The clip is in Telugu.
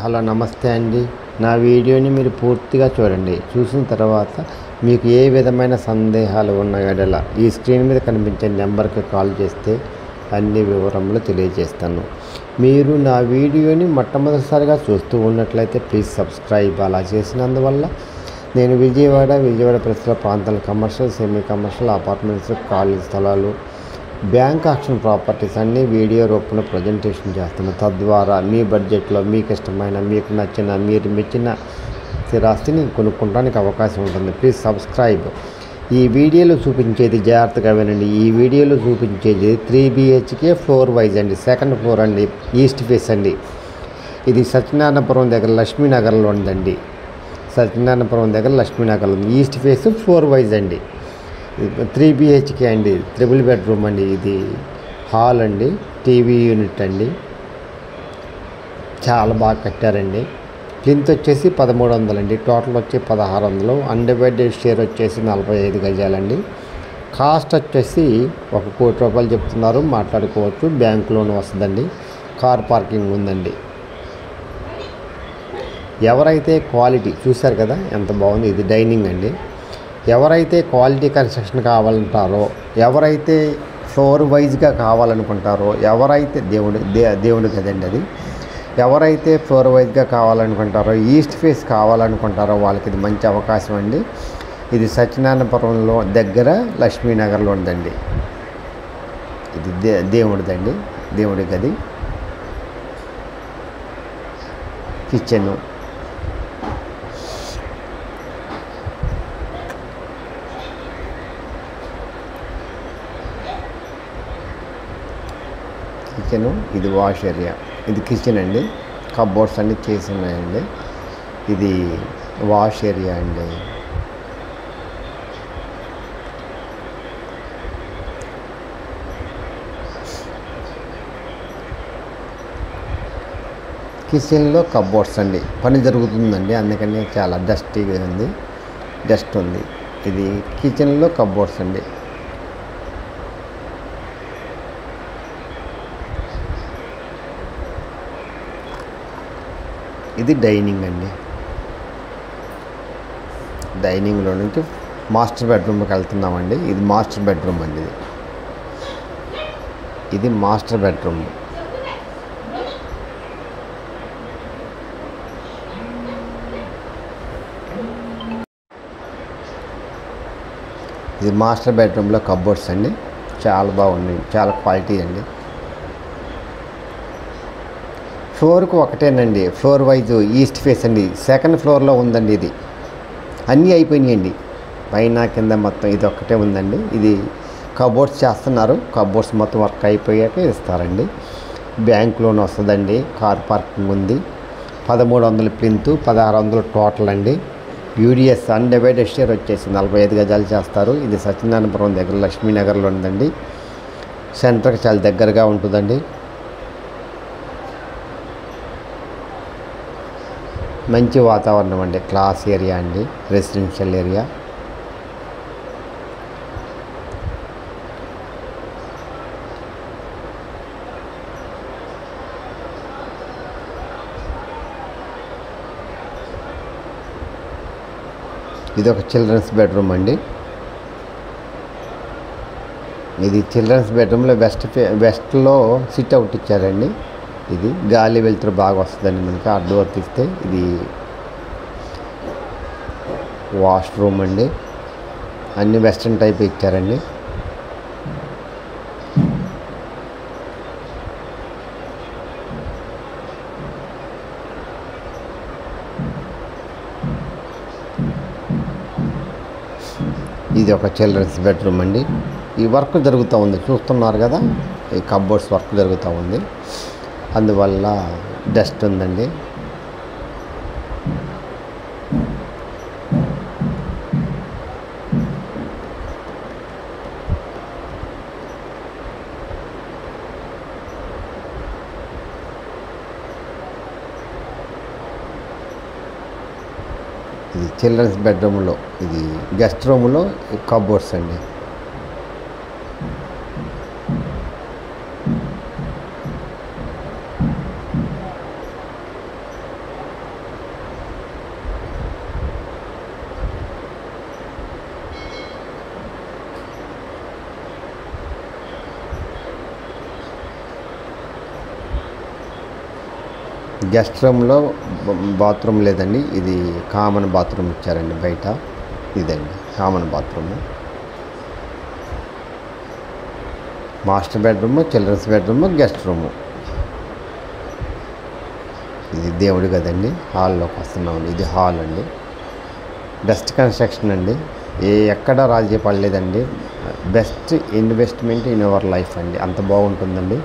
హలో నమస్తే అండి. నా వీడియోని మీరు పూర్తిగా చూడండి. చూసిన తర్వాత మీకు ఏ విధమైన సందేహాలు ఉన్న యెడల ఈ స్క్రీన్ మీద కనిపించే నెంబర్కి కాల్ చేస్తే అన్ని వివరములు తెలియజేస్తాను. మీరు నా వీడియోని మొట్టమొదటిసారిగా చూస్తూ ఉన్నట్లయితే ప్లీజ్ సబ్స్క్రైబ్. అలా చేసినందువల్ల నేను విజయవాడ పరిసర ప్రాంతాల కమర్షియల్, సెమీ కమర్షియల్, అపార్ట్మెంట్స్, ఖాళీ స్థలాలు, బ్యాంక్ ఆక్షన్ ప్రాపర్టీస్ అన్నీ వీడియో రూపంలో ప్రజెంటేషన్ చేస్తున్నాను. తద్వారా మీ బడ్జెట్లో మీకు ఇష్టమైన, మీకు నచ్చిన, మీరు మెచ్చిన స్థిరాస్తిని కొనుక్కోవడానికి అవకాశం ఉంటుంది. Please subscribe. ఈ వీడియోలో చూపించేది జాగ్రత్తగా వినండి. ఈ వీడియోలో చూపించేది 3 BHK ఫ్లోర్ వైజ్ అండి. సెకండ్ ఫ్లోర్ అండి, ఈస్ట్ ఫేస్ అండి. ఇది సత్యనారాయణపురం దగ్గర లక్ష్మీనగర్లో ఉందండి. సత్యనారాయణపురం దగ్గర లక్ష్మీనగర్లో ఉంది. ఈస్ట్ ఫేస్ ఫ్లోర్ వైజ్ అండి. 3 BHK అండి, 3 బెడ్రూమ్ అండి. ఇది హాల్ అండి, టీవీ యూనిట్ అండి. చాలా బాగా కట్టారండి. ప్లింత్ వచ్చేసి 1300 అండి, టోటల్ వచ్చి 1600. అన్డివైడెడ్ షేర్ వచ్చేసి 45 గజాలండి. కాస్ట్ వచ్చేసి 1 కోటి రూపాయలు చెప్తున్నారు, మాట్లాడుకోవచ్చు. బ్యాంక్ లోన్ వస్తుందండి. కార్ పార్కింగ్ ఉందండి. ఎవరైతే క్వాలిటీ చూశారు కదా ఎంత బాగుంది. ఇది డైనింగ్ అండి. ఎవరైతే క్వాలిటీ కన్స్ట్రక్షన్ కావాలంటారో, ఎవరైతే ఫ్లోర్ వైజ్గా కావాలనుకుంటారో, ఎవరైతే దేవుడు కదండి అది, ఎవరైతే ఫ్లోర్ వైజ్గా కావాలనుకుంటారో, ఈస్ట్ ఫేస్ కావాలనుకుంటారో వాళ్ళకి ఇది మంచి అవకాశం అండి. ఇది సత్యనారాయణపురంలో దగ్గర లక్ష్మీనగర్లో ఉందండి. ఇది దేవుడిదండి, దేవుడి గది, కిచెను, కిచెను, ఇది వాష్ ఏరియా. ఇది కిచెన్ అండి. కబోర్డ్స్ అన్నీ చేసి ఉన్నాయండి. ఇది వాష్ ఏరియా అండి. కిచెన్లో కబోర్డ్స్ అండి. పని జరుగుతుందండి, అందుకని చాలా డస్టీగా ఉంది, డస్ట్ ఉంది. ఇది కిచెన్లో కబోర్డ్స్ అండి. ఇది డైనింగ్ అండి. డైనింగ్లో నుంచి మాస్టర్ బెడ్రూమ్కి వెళ్తున్నామండి. ఇది మాస్టర్ బెడ్రూమ్ అండి. ఇది మాస్టర్ బెడ్రూమ్. ఇది మాస్టర్ బెడ్రూమ్లో కబోర్డ్స్ అండి. చాలా బాగుంది, చాలా క్వాలిటీ అండి. ఫ్లోర్కు ఒకటేనండి, ఫ్లోర్ వైజ్ ఈస్ట్ ఫేస్ అండి. సెకండ్ ఫ్లోర్లో ఉందండి. ఇది అన్నీ అయిపోయినాయండి, పైన కింద మొత్తం ఇది ఒక్కటే ఉందండి. ఇది కబోర్డ్స్ చేస్తున్నారు. కబోర్డ్స్ మొత్తం వర్క్ అయిపోయాక ఇస్తారండి. బ్యాంక్ లోన్ వస్తుందండి. కార్ పార్కింగ్ ఉంది. 1300 ప్లింత్, 1600 టోటల్ అండి. యూడిఎస్ అన్డివైడెడ్ షేర్ వచ్చేసి 45 గజాలు చేస్తారు. ఇది సత్యనారాయణపురం దగ్గర లక్ష్మీనగర్లో ఉందండి. సెంటర్కి చాలా దగ్గరగా ఉంటుందండి. మంచి వాతావరణం అండి. క్లాస్ ఏరియా అండి, రెసిడెన్షియల్ ఏరియా. ఇది ఒక చిల్డ్రన్స్ బెడ్రూమ్ అండి. ఇది చిల్డ్రన్స్ బెడ్రూమ్లో వెస్ట్లో సిట్ అవుట్ ఇచ్చారండి. ఇది గాలి వెలుతురు బాగా వస్తుందండి మనకి. ఆ డోర్ తీస్తే ఇది వాష్రూమ్ అండి. అన్ని వెస్ట్రన్ టైప్ ఇచ్చారండి. ఇది ఒక చిల్డ్రన్స్ బెడ్రూమ్ అండి. ఈ వర్క్ జరుగుతూ ఉంది, చూస్తున్నారు కదా. ఈ కబోర్డ్స్ వర్క్ జరుగుతూ ఉంది, అందువల్ల డస్ట్ ఉందండి. ఇది చిల్డ్రన్స్ బెడ్రూమ్లో, ఇది గెస్ట్ రూమ్లో కబోర్డ్స్ అండి. గెస్ట్ రూమ్లో బాత్రూమ్ లేదండి, ఇది కామన్ బాత్రూమ్ ఇచ్చారండి బయట. ఇదండి common bathroom. Master bedroom, children's bedroom, guest room. ఇది దేవుడి గదండి. హాల్లోకి వస్తున్నామండి. ఇది హాల్ అండి. బెస్ట్ కన్స్ట్రక్షన్ అండి. ఎక్కడ రాజీ పడలేదండి. Best investment in our life అండి. అంత బాగుంటుందండి.